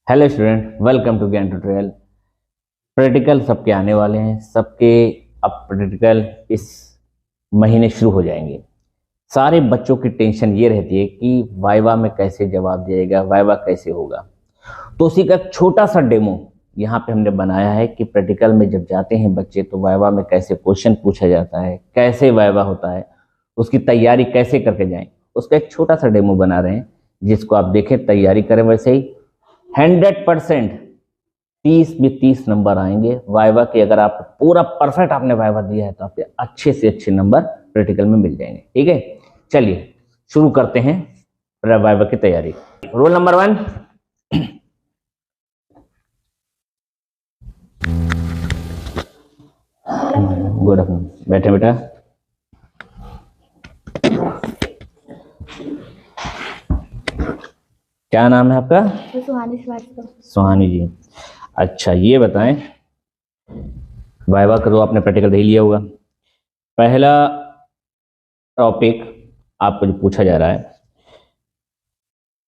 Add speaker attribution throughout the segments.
Speaker 1: Hello student, welcome to ज्ञान tutorial. Practical सबके आने वाले हैं, सबके अब प्रैक्टिकल इस महीने शुरू हो जाएंगे। सारे बच्चों की टेंशन ये रहती है कि वाइवा में कैसे जवाब दिएगा, वाइवा कैसे होगा। तो उसी का एक छोटा सा डेमो यहाँ पे हमने बनाया है कि प्रैक्टिकल में जब जाते हैं बच्चे तो वाइवा में कैसे क्वेश्चन पूछा जाता है, कैसे वाइवा होता है, उसकी तैयारी कैसे करके जाएं। उसका एक छोटा सा डेमो बना रहे हैं, जिसको आप देखें, तैयारी करें। वैसे ही 100% 30 नंबर आएंगे वाइवा के। अगर आप पूरा परफेक्ट आपने वाइवा दिया है तो आपके अच्छे से अच्छे नंबर प्रैक्टिकल में मिल जाएंगे। ठीक है, चलिए शुरू करते हैं वाइवा की तैयारी। Roll number 1। गुड आफ्टरनून, बैठे बेटा। क्या नाम है आपका?
Speaker 2: सुहानी श्रीवास्तव।
Speaker 1: सुहानी जी। अच्छा, ये बताएं, वाइवा का तो आपने प्रैक्टिकल दे लिया होगा। पहला टॉपिक आपको जो पूछा जा रहा है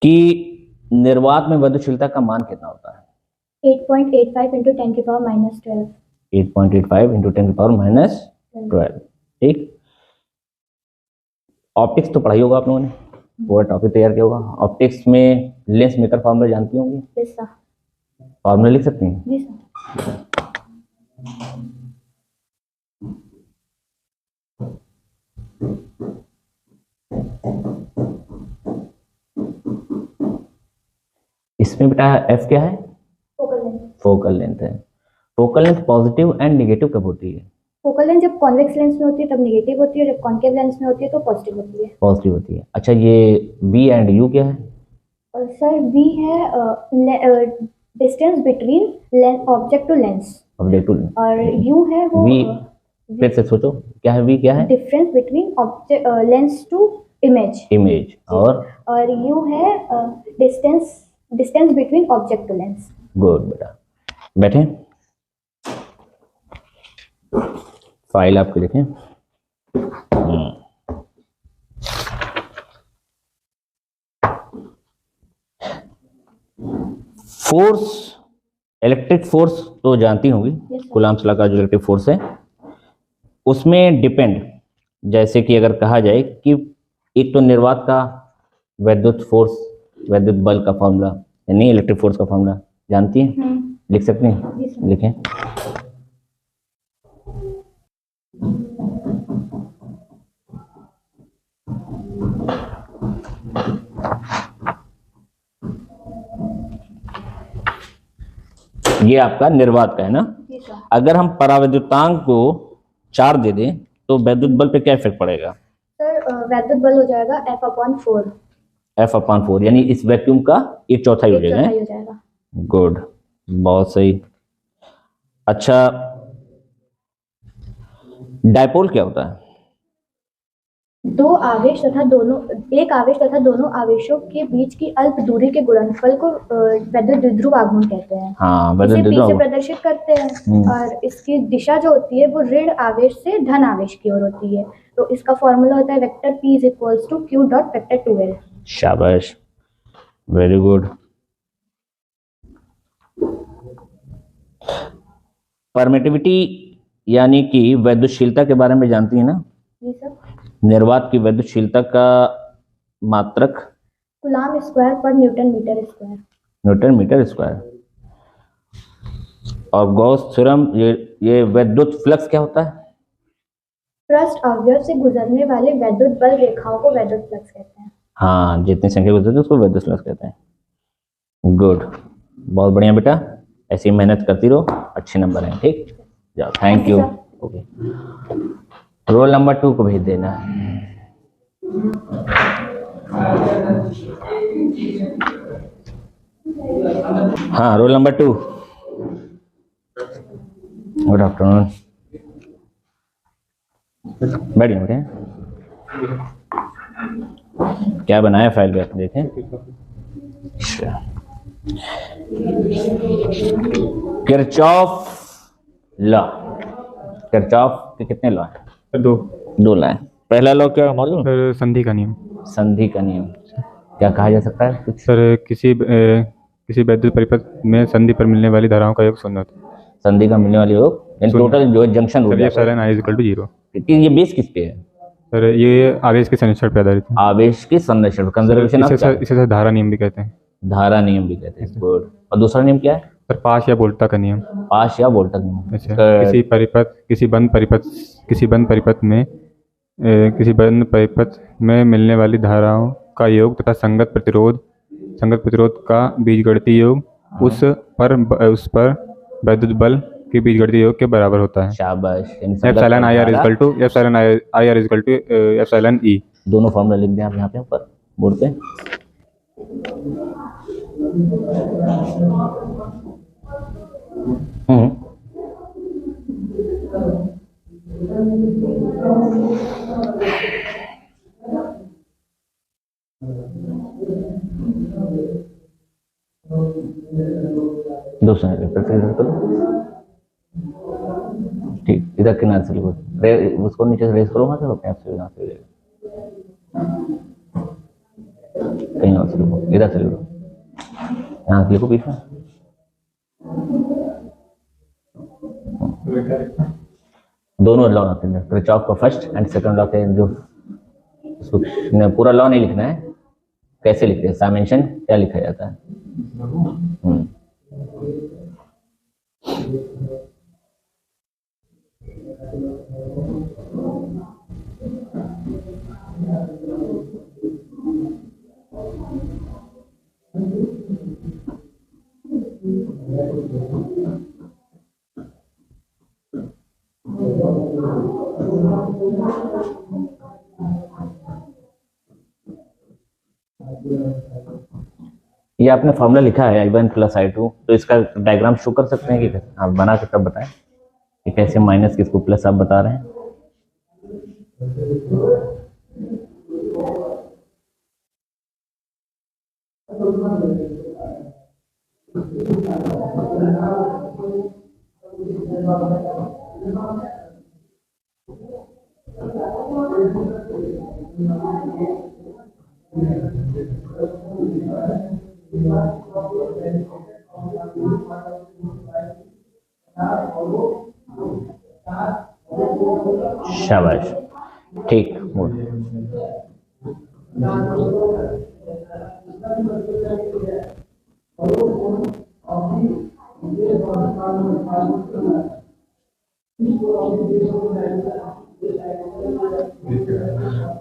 Speaker 1: कि निर्वात में वैद्युतशीलता का मान कितना होता है?
Speaker 2: 8.85 इंटू 10 की पावर -12।
Speaker 1: 8.85 इंटू 10 की पावर -12। ठीक। ऑप्टिक्स तो पढ़ाई होगा आप लोगों ने, पूरा टॉपिक तैयार किया होगा। ऑप्टिक्स में लेंस मेकर फॉर्मूला जानती होंगी?
Speaker 2: Yes sir.
Speaker 1: फॉर्मूला लिख सकती हैं?
Speaker 2: जी सर।
Speaker 1: इसमें बेटा एफ क्या है?
Speaker 2: Focal length.
Speaker 1: फोकल लेंथ है। Focal length positive and negative कब होती है?
Speaker 2: फोकल लेंथ जब कॉन्वेक्स लेंस में होती है तब नेगेटिव होती है, जब कॉन्केव लेंस में होती है तो पॉजिटिव होती है।
Speaker 1: पॉजिटिव होती है। अच्छा, ये वी एंड यू क्या है?
Speaker 2: सर वी है distance between object to lens,
Speaker 1: object to.
Speaker 2: और यू है वो
Speaker 1: वी, फिर से सोचो, क्या है? वी क्या है?
Speaker 2: Difference between object lens to image.
Speaker 1: Image. और
Speaker 2: यू है distance between object to lens.
Speaker 1: Good बेटा, बैठे। फाइल आपके देखें। फोर्स, इलेक्ट्रिक फोर्स तो जानती होंगी। कूलाम्ब का जो इलेक्ट्रिक फोर्स है उसमें डिपेंड, जैसे कि अगर कहा जाए कि एक तो निर्वात का वैद्युत फोर्स, वैद्युत बल का फॉर्मूला, यानी इलेक्ट्रिक फोर्स का फॉर्मूला जानती हैं? लिख सकते हैं? लिखें। ये आपका निर्वात का है ना। अगर हम परावैद्युतांक को 4 दे दें तो वैद्युत बल पे क्या इफेक्ट पड़ेगा?
Speaker 2: सर वैद्युत बल हो जाएगा F/4।
Speaker 1: F/4, यानी इस वैक्यूम का 1/4 हो
Speaker 2: जाएगा।
Speaker 1: गुड, बहुत सही। अच्छा, डायपोल क्या होता है?
Speaker 2: एक आवेश तथा दोनों आवेशों के बीच की अल्प दूरी के गुणनफल को वैद्युत द्विध्रुव आघूर्ण कहते हैं।
Speaker 1: हाँ,
Speaker 2: इसे P से प्रदर्शित करते हैं और इसकी दिशा जो होती है वो ऋण आवेश से धन आवेश की ओर होती है। तो इसका फॉर्मूला होता है वेक्टर P = Q.2L।
Speaker 1: शाबाश, वेरी गुड। परमिटिविटी यानी कि वैद्युतशीलता के बारे में जानती है ना?
Speaker 2: जी सर।
Speaker 1: निर्वात की वैद्युतशीलता का मात्रक
Speaker 2: कूलाम्ब स्क्वायर पर newton metre square.
Speaker 1: Newton metre square. और गॉस थ्योरम, ये वैद्युत फ्लक्स क्या होता है?
Speaker 2: पृष्ठ अवयव से गुजरने वाले वैद्युत बल रेखाओं को वैद्युत फ्लक्स कहते हैं।
Speaker 1: हाँ, जितनी संख्या गुजरती है उसको वैद्युत फ्लक्स कहते हैं। गुड, बहुत बढ़िया बेटा, ऐसी मेहनत करती रहो, अच्छे नंबर हैं। ठीक, जाओ, thank you. Okay, roll number 2 को भेज देना। हाँ, रोल नंबर 2। गुड आफ्टरनून, बैठिए बेटे। क्या बनाया फाइल पे, देखें। किरचॉफ लॉ, किरचॉफ के कितने लॉ हैं? 2 लॉ हैं। पहला लॉ क्या मालूम?
Speaker 3: सर संधि का नियम।
Speaker 1: संधि का नियम क्या कहा जा सकता है कुछ?
Speaker 3: सर किसी वैद्युत परिपथ में संधि पर मिलने वाली धाराओं का योग शून्य होता है।
Speaker 1: संधि का मिलने वाली योग यानी टोटल जो जंक्शन
Speaker 3: सर
Speaker 1: ऊर्जा
Speaker 3: एप्सिलॉन आई इक्वल टू 0।
Speaker 1: ये बेस किस पे है?
Speaker 3: सर ये आवेश के संरक्षण पे आधारित है।
Speaker 1: आवेश के संरक्षण कंजर्वेशन ऑफ
Speaker 3: इसे सर धारा नियम भी कहते हैं।
Speaker 1: धारा नियम भी कहते हैं। गुड। और दूसरा नियम क्या है?
Speaker 3: सर पाश या वोल्टा का नियम।
Speaker 1: पाश या वोल्टा नियम।
Speaker 3: अच्छा, किसी बंद परिपथ में मिलने वाली धाराओं का योग तथा संगत प्रतिरोध का बीजगणितीय योग उस पर वैद्युत बल के बीजगणितीय योग के बराबर होता है।
Speaker 1: शाबाश।
Speaker 3: Epsilon I R equal to epsilon E.
Speaker 1: दोनों फॉर्मूला लिख दें आप यहाँ पे ऊपर बोर्ड पे। दूसरा ठीक, इधर किनारे से लिखो, उसको नीचे से रेस करूँगा तो अपने आप से यहाँ से कहीं और से लिखो, इधर से लिखो, यहाँ से लिखो पीछे। दोनों लॉ आते हैं, किरचॉफ का फर्स्ट एंड सेकंड लॉ के जो उसको पूरा लॉ नहीं लिखना है, कैसे लिखते हैं, सामेंशन क्या लिखा जाता है। ये आपने फॉर्मूला लिखा है I1 + I2, तो इसका डायग्राम शो कर सकते हैं कि आप बना के तब बताएं कि कैसे माइनस किसको प्लस आप बता रहे हैं। शाबाश, ठीक।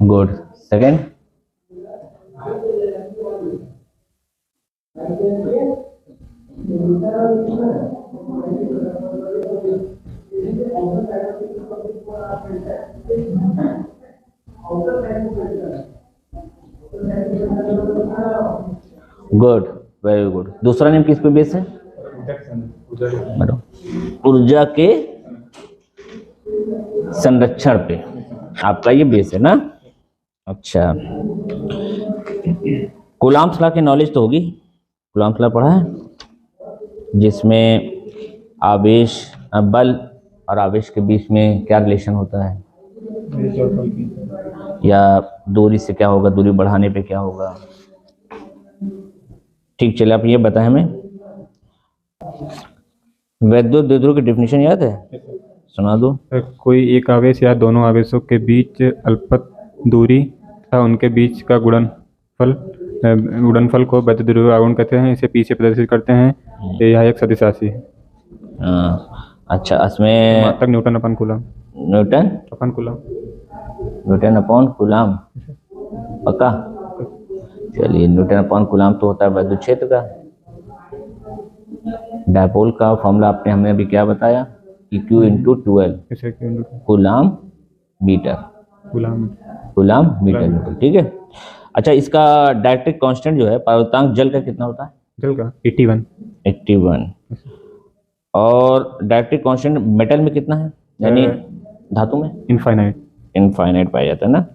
Speaker 1: Good. Second, good, very good. दूसरा नेम किस पे बेस है? ऊर्जा के संरक्षण पे आपका ये बेस है ना। अच्छा, कूलाम्ब्स लॉ की नॉलेज तो होगी, कूलाम्ब्स लॉ पढ़ा है, जिसमें आवेश बल और आवेश के बीच में क्या रिलेशन होता है, या दूरी से क्या होगा, दूरी बढ़ाने पे क्या होगा। ठीक, चलिए आप ये बताएं हमें, वैद्युत द्विध्रुव की डेफिनेशन याद है? सुना दो।
Speaker 3: कोई एक आवेश या दोनों आवेशों के बीच अल्पत दूरी तथा उनके बीच का गुणनफल को वैद्युत द्विध्रुव आघूर्ण कहते हैं। इसे पीछे प्रदर्शित करते हैं। यह एक सदिश राशि है।
Speaker 1: अच्छा, इसमें
Speaker 3: न्यूटन अपन कूलम
Speaker 1: पक्का? चलिए, न्यूटन अपॉन कूलम तो होता है वैद्युत क्षेत्र का। डायपोल का फॉर्मूला आपने हमें अभी क्या बताया कि Q × 12 कूलम मीटर न्यूटन। ठीक है। अच्छा, इसका डायरेक्ट्रिक कांस्टेंट जो है पारगम्यतांक जल का कितना होता है?
Speaker 3: जल का 81।
Speaker 1: और डायरेक्ट्रिक कांस्टेंट मेटल में कितना है, यानी धातु में? इनफाइनाइट पाया जाता है ना।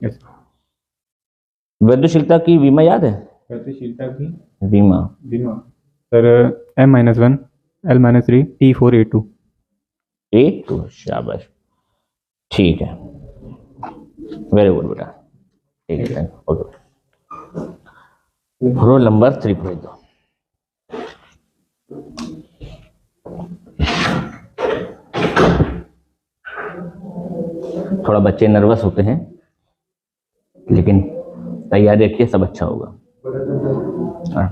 Speaker 1: वैद्युतशीलता की विमा याद है?
Speaker 3: वैद्युतशीलता की
Speaker 1: विमा
Speaker 3: सर M-1 L-3 T4A2।
Speaker 1: शाबाश, ठीक है, वेरी गुड बेटा, ठीक है, ओके। रोल नंबर 3 भेज दो। थोड़ा बच्चे नर्वस होते हैं, लेकिन तैयारी रखिए, सब अच्छा होगा। हाँ।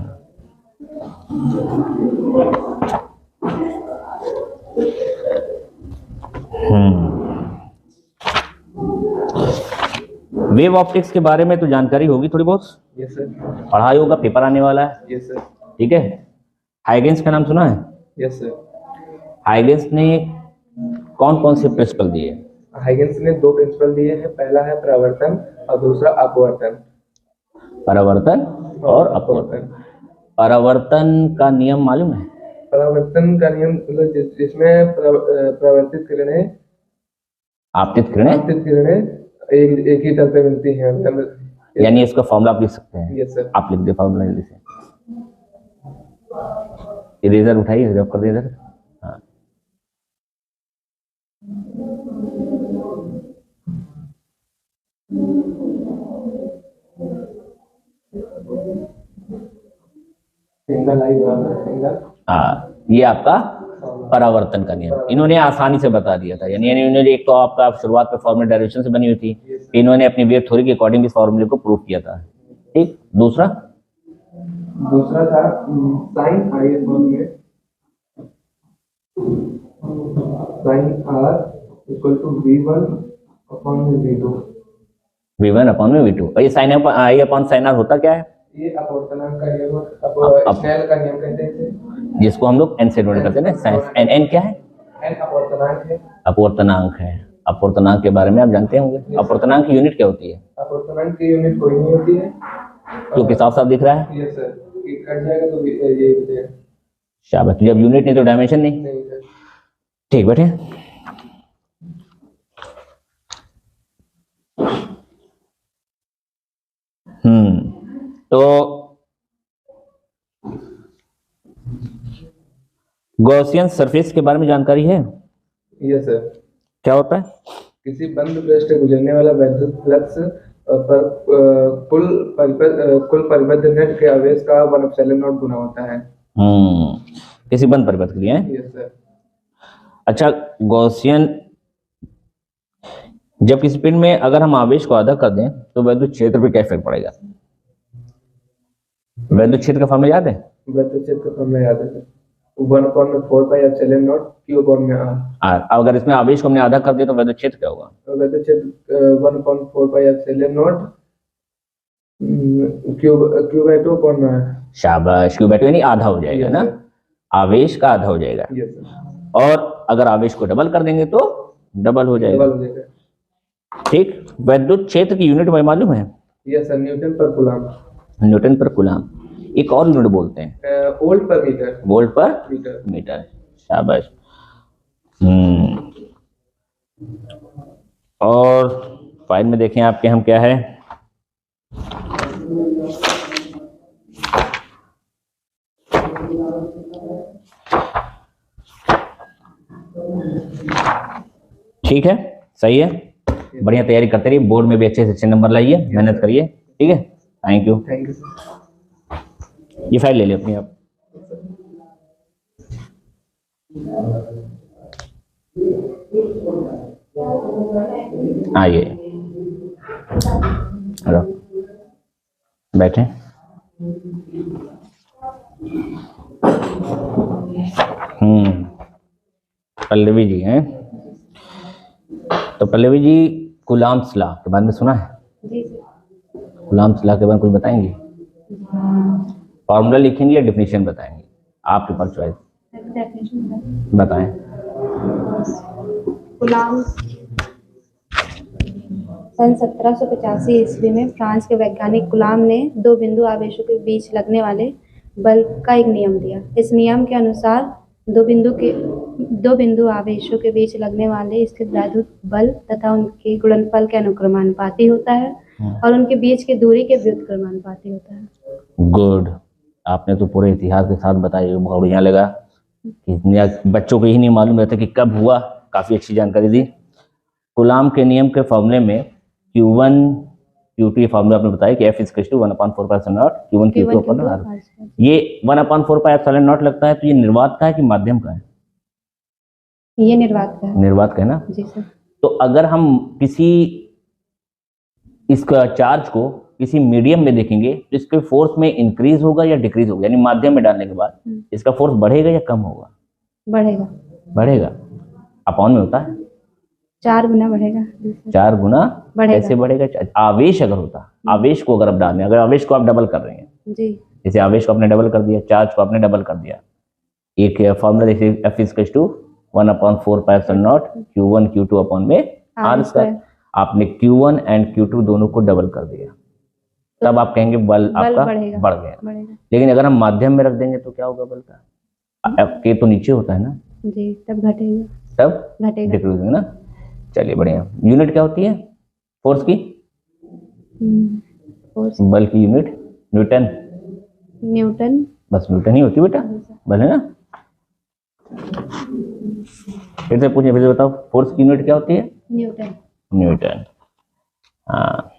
Speaker 1: वेव ऑप्टिक्स के बारे में तो जानकारी होगी थोड़ी बहुत?
Speaker 4: Yes sir.
Speaker 1: पढ़ाई होगा, पेपर आने वाला है।
Speaker 4: Yes sir.
Speaker 1: ठीक है। हाइगेंस का नाम सुना है?
Speaker 4: Yes sir.
Speaker 1: हाइगेंस ने कौन कौन से प्रिंसिपल दिए?
Speaker 4: हाइगेंस ने 2 प्रिंसिपल दिए हैं, पहला है प्रवर्तन और दूसरा अपवर्तन।
Speaker 1: परावर्तन और अपवर्तन। परावर्तन का नियम मालूम है?
Speaker 4: परावर्तन का नियम मतलब जिसमें प्रवर्तित किरणें
Speaker 1: आपतित किरणें
Speaker 4: आपतित किरणें एक ही तरफ पे मिलती हैं, मतलब
Speaker 1: यानी इसका फॉर्मूला आप लिख सकते हैं।
Speaker 4: Yes sir.
Speaker 1: आप लिख दे फॉर्मूला जल्दी से। इरेजर उठाइए, रब कर दे इधर। हाँ।
Speaker 4: सिंगल आई बराबर सिंगल।
Speaker 1: हाँ, ये आपका परावर्तन का नियम इन्होंने आसानी से बता दिया था। यानी इन्होंने एक तो आपका शुरुआत में फॉर्मूला डेरिवेशन से बनी हुई थी, इन्होंने अपनी वेव थ्योरी के अकॉर्डिंग इस फॉर्मूले को प्रूव किया था। ठीक। दूसरा
Speaker 4: था साइन आई में sine r equal to V1 upon V2।
Speaker 1: V1 upon में V2। और ये sine i upon sine r होता क्या है?
Speaker 4: ये अपवर्तनांक का नियम, स्नेल का नियम कहते हैं इसे,
Speaker 1: जिसको हम लोग एन से डिनोट करते हैं ना। साइंस एन क्या है?
Speaker 4: एन अपवर्तनांक है।
Speaker 1: अपवर्तनांक है। अपवर्तनांक के बारे में आप जानते होंगे। अपवर्तनांक की यूनिट क्या होती है?
Speaker 4: अपवर्तनांक की यूनिट कोई नहीं होती है।
Speaker 1: क्योंकि साफ साफ दिख रहा है।
Speaker 4: Yes sir. ये कट जाएगा तो ये बचेगा।
Speaker 1: शाबाश। जब यूनिट नहीं तो डायमेंशन नहीं।
Speaker 4: नहीं सर।
Speaker 1: ठीक बैठे। तो गॉसियन सरफेस के बारे में जानकारी है?
Speaker 4: Yes sir.
Speaker 1: क्या होता है?
Speaker 4: किसी बंद पृष्ठ से गुजरने वाला विद्युत फ्लक्स पर कुल परिबद्ध नेट के आवेश का 1/0 गुना होता है।
Speaker 1: किसी बंद परिपथ के लिए है?
Speaker 4: Yes sir.
Speaker 1: अच्छा, गॉसियन जब किसी पिंड में अगर हम आवेश को आधा कर दें तो विद्युत क्षेत्र पे क्या इफेक्ट पड़ेगा? विद्युत क्षेत्र का फॉर्मूला याद है?
Speaker 4: विद्युत क्षेत्र का फॉर्मूला याद है सर। 1/4πε0 Q/r।
Speaker 1: अगर इसमें आवेश को हमने आधा कर दिया तो विद्युत क्षेत्र क्या होगा?
Speaker 4: विद्युत क्षेत्र 1/4πε0 Q/2/r।
Speaker 1: शाबाश। Q/2 यानी आधा हो जाएगा ना, आवेश का आधा हो जाएगा।
Speaker 4: Yes sir.
Speaker 1: और अगर आवेश को डबल कर देंगे तो डबल हो जाएगा।
Speaker 4: डबल हो जाएगा।
Speaker 1: ठीक। विद्युत क्षेत्र की यूनिट में मालूम है?
Speaker 4: Yes sir. न्यूटन पर कूलम।
Speaker 1: न्यूटन पर कूलम। एक और यूनिट बोलते हैं
Speaker 4: वोल्ट पर मीटर।
Speaker 1: वोल्ट पर
Speaker 4: मीटर।
Speaker 1: मीटर। शाबाश। और फाइल में देखें आपके हम क्या है। ठीक है, सही है। बढ़िया तैयारी करते रहिए, बोर्ड में भी अच्छे से अच्छे नंबर लाइए, मेहनत करिए। ठीक है, thank you.
Speaker 4: Thank you sir.
Speaker 1: ये फाइल ले लियो अपनी आप। आइए, हेलो, बैठे। पल्लवी जी हैं। तो पल्लवी जी, कूलॉम्स लॉ के बारे में सुना है?
Speaker 2: जी सर।
Speaker 1: कूलॉम्स लॉ के बारे में कुछ बताएंगे? फॉर्मूला लिखेंगे या डेफिनेशन बताएंगे? आपके पास चॉइस,
Speaker 2: डेफिनेशन
Speaker 1: बताएं।
Speaker 2: कूलॉम सन 1785 ईस्वी में फ्रांस के वैज्ञानिक कूलॉम ने 2 बिंदु आवेशों के बीच लगने वाले बल का एक नियम दिया। इस नियम के अनुसार दो बिंदु आवेशों के बीच लगने वाले स्थित वैद्युत बल तथा उनके गुणनफल के अनुक्रमानुपाती होता है और उनके बीच की दूरी के व्युत्क्रमानुपाती होता है।
Speaker 1: गुड। आपने तो पूरे इतिहास के साथ बताया, बहुत बढ़िया लगा। कि बच्चों को यही नहीं मालूम रहता कि कब हुआ। काफी अच्छी जानकारी दी। कूलॉम के नियम के फॉर्मूले में Q1 Q2 फॉर्मूला आपने बताया कि F = 1/4πε0 Q1 Q2/r। ये 1/4πε0 लगता है, तो ये निर्वात का है कि माध्यम का है?
Speaker 2: ये निर्वात का है।
Speaker 1: निर्वात का है ना।
Speaker 2: जी सर।
Speaker 1: तो अगर हम किसी इसका चार्ज को किसी मीडियम में देखेंगे तो इसके फोर्स में इंक्रीज होगा या डिक्रीज होगा, यानी माध्यम में डालने के बाद इसका फोर्स बढ़ेगा या कम होगा?
Speaker 2: बढ़ेगा।
Speaker 1: बढ़ेगा। अपॉन में होता है
Speaker 2: 4 गुना बढ़ेगा।
Speaker 1: 4 गुना
Speaker 2: बढ़ेगा।
Speaker 1: कैसे बढ़ेगा? आवेश अगर होता, आवेश को अगर आप डालें, अगर आवेश को आप डबल कर रहे हैं,
Speaker 2: जी
Speaker 1: जैसे आवेश को आपने डबल कर दिया, चार्ज को आपने डबल कर दिया, एक फॉर्मूला देखिए F is to 1/4 pi epsilon naught Q1 Q2 upon में R स्क्वायर। आपने Q1 एंड Q2 दोनों को डबल कर दिया, तब आप कहेंगे बल आपका बढ़ गया। लेकिन अगर हम माध्यम में रख देंगे तो क्या होगा? बल का के तो नीचे होता है ना
Speaker 2: जी, तब घटेगा,
Speaker 1: तब
Speaker 2: घटेगा।
Speaker 1: डिक्रीज होगा ना। चलिए बढ़िया। यूनिट क्या होती है फोर्स की?
Speaker 2: फोर्स
Speaker 1: बल की यूनिट न्यूटन।
Speaker 2: न्यूटन।
Speaker 1: बस न्यूटन ही होती है बेटा, बल है ना। फिर से पूछिए, फिर से बताओ, फोर्स की यूनिट क्या होती है?
Speaker 2: न्यूटन।
Speaker 1: न्यूटन। हाँ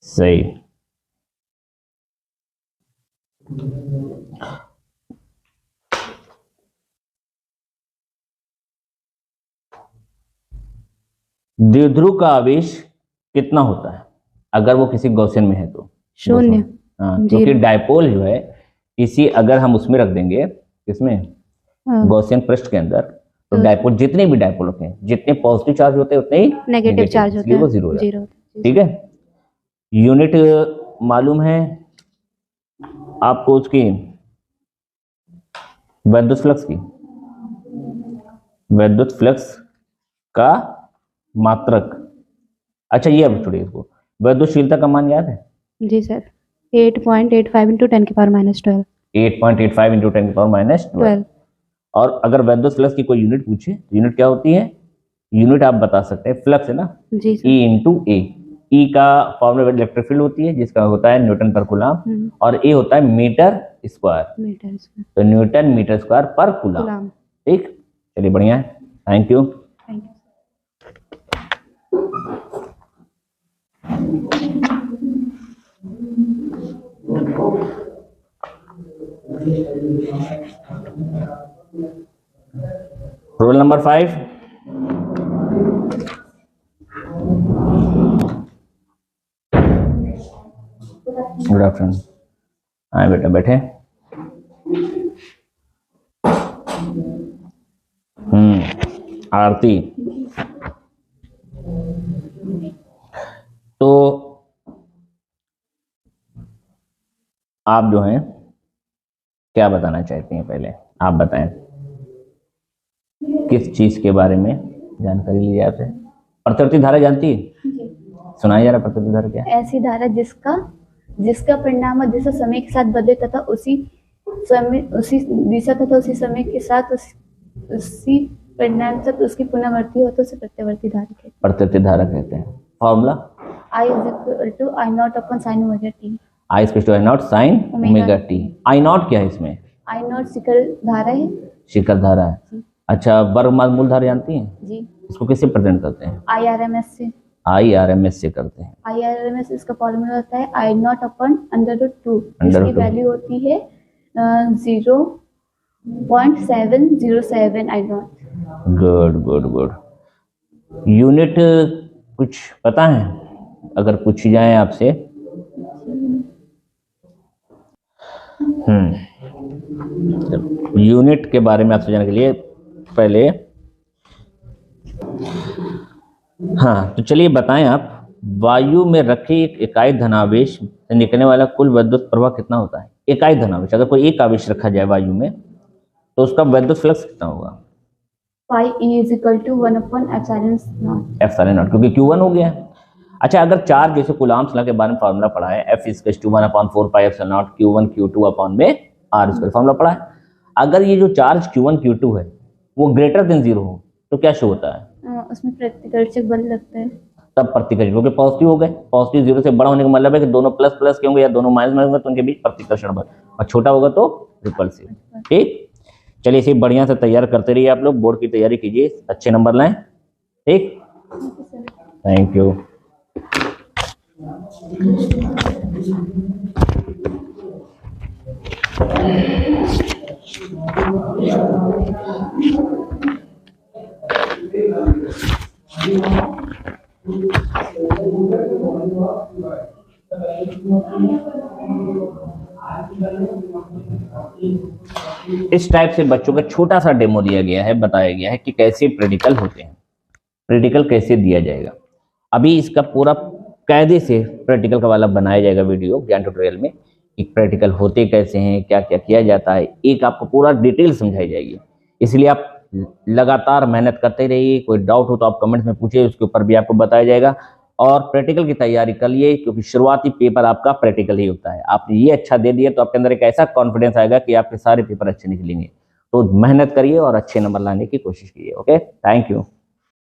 Speaker 1: सही। द्विध्रुव का आवेश कितना होता है अगर वो किसी गॉसियन में है तो?
Speaker 2: 0।
Speaker 1: हाँ, क्योंकि डायपोल जो है किसी, अगर हम उसमें रख देंगे, किसमें? गॉसियन पृष्ठ के अंदर, तो डायपोल, जितने भी डायपोल होते हैं, जितने पॉजिटिव चार्ज होते हैं उतने ही
Speaker 2: नेगेटिव चार्ज होते हैं,
Speaker 1: वो जीरो होता है।
Speaker 2: जीरो।
Speaker 1: ठीक है। यूनिट मालूम है आपको उसकी विद्युत फ्लक्स की? विद्युत फ्लक्स का मात्रक। अच्छा ये अब छोड़िए इसको, विद्युतशीलता का मान याद है?
Speaker 2: जी सर, 8.85 × 10⁻12।
Speaker 1: 8.85 × 10⁻12। और अगर विद्युत फ्लक्स की कोई यूनिट पूछे तो यूनिट क्या होती है? यूनिट आप बता सकते हैं, फ्लक्स है ना,
Speaker 2: जी सर।
Speaker 1: E × A। E का फॉर्मूला इलेक्ट्रिक फील्ड होती है जिसका होता है न्यूटन पर कूलम, और A होता है मीटर स्क्वायर।
Speaker 2: Metre square.
Speaker 1: तो न्यूटन मीटर स्क्वायर पर कूलम। ठीक, चलिए बढ़िया है, thank you.
Speaker 2: Thank you.
Speaker 1: Roll number 5। Good afternoon. आए बेटा, बैठे। आरती, तो आप जो हैं क्या बताना चाहती हैं? पहले आप बताएं, किस चीज के बारे में जानकारी ली जाए आपसे? प्रतिवर्ती धारा जानती है? सुनाई जा रहा प्रतिवर्ती धारा क्या है?
Speaker 5: ऐसी धारा जिसका परिणाम दिशा समय के साथ बदले तथा उसी दिशा तथा उसी समय के साथ उसी परिणाम तक उसकी पुनरावृत्ति हो तो उसे प्रत्यावर्ती धारा कहते हैं।
Speaker 1: प्रतिवर्ती धारा कहते हैं। Formula
Speaker 5: I = I0 / sin ωt।
Speaker 1: I = I0 sin ωt। I0 क्या है इसमें?
Speaker 5: I0 शिखर धारा है।
Speaker 1: शिखर धारा है। अच्छा, वर्गमूल मूल धारा जानती हैं?
Speaker 5: जी।
Speaker 1: इसको किससे प्रेजेंट करते हैं?
Speaker 5: IRMS से।
Speaker 1: IRMS से करते हैं।
Speaker 5: IRMS इसका फॉर्मूला होता है I0 / √2। इसकी वैल्यू होती है 0.707 I0।
Speaker 1: Good good good. Unit कुछ पता है अगर पूछी जाए आपसे? यूनिट के बारे में आपसे जानने के लिए पहले, हाँ तो चलिए बताएं आप, वायु में रखे एक इकाई धनावेश से निकलने वाला कुल विद्युत प्रवाह कितना होता है? इकाई धनावेश, अगर कोई एक आवेश रखा जाए वायु में तो उसका विद्युत फ्लक्स कितना होगा?
Speaker 5: Phi E = 1/ε0।
Speaker 1: एप्सिलॉन नॉट, क्योंकि Q1 हो गया है। अच्छा, अगर चार्ज जैसे कूलम्ब्स लॉ के बारे में फार्मूला पढ़ा है, F = 1/4 pi epsilon naught Q1 Q2 upon में R स्क्वायर, फार्मूला पढ़ा है। अगर ये जो चार्ज Q1 Q2 है वो ग्रेटर देन 0 हो तो क्या शो होता है?
Speaker 5: उसमें प्रतिकर्षक बल लगता है।
Speaker 1: तब प्रतिकर्षण, क्योंकि पॉजिटिव हो गए, पॉजिटिव 0 से बड़ा होने का मतलब है कि दोनों प्लस प्लस के होंगे या दोनों माइनस माइनस होंगे तो उनके बीच प्रतिकर्षण बल, और छोटा होगा तो रिपल्सिव। ठीक, चलिए इसे बढ़िया से तैयार करते रहिए, आप लोग बोर्ड की तैयारी कीजिए, अच्छे नंबर लाएं। ठीक, थैंक यू। इस टाइप से बच्चों का छोटा सा डेमो दिया गया है, बताया गया है कि कैसे प्रैक्टिकल होते हैं, प्रैक्टिकल कैसे दिया जाएगा। अभी इसका पूरा कायदे से प्रैक्टिकल का वाला बनाया जाएगा वीडियो ज्ञान ट्यूटोरियल में, कि प्रैक्टिकल होते कैसे हैं, क्या क्या किया जाता है, एक आपको पूरा डिटेल समझाई जाएगी। इसलिए आप लगातार मेहनत करते रहिए। कोई डाउट हो तो आप कमेंट्स में पूछिए, उसके ऊपर भी आपको बताया जाएगा। और प्रैक्टिकल की तैयारी कर लिए, क्योंकि शुरुआती पेपर आपका प्रैक्टिकल ही होता है। आपने ये अच्छा दे दिया तो आपके अंदर एक ऐसा कॉन्फिडेंस आएगा कि आपके सारे पेपर अच्छे निकलेंगे। तो मेहनत करिए और अच्छे नंबर लाने की कोशिश कीजिए। Okay, thank you.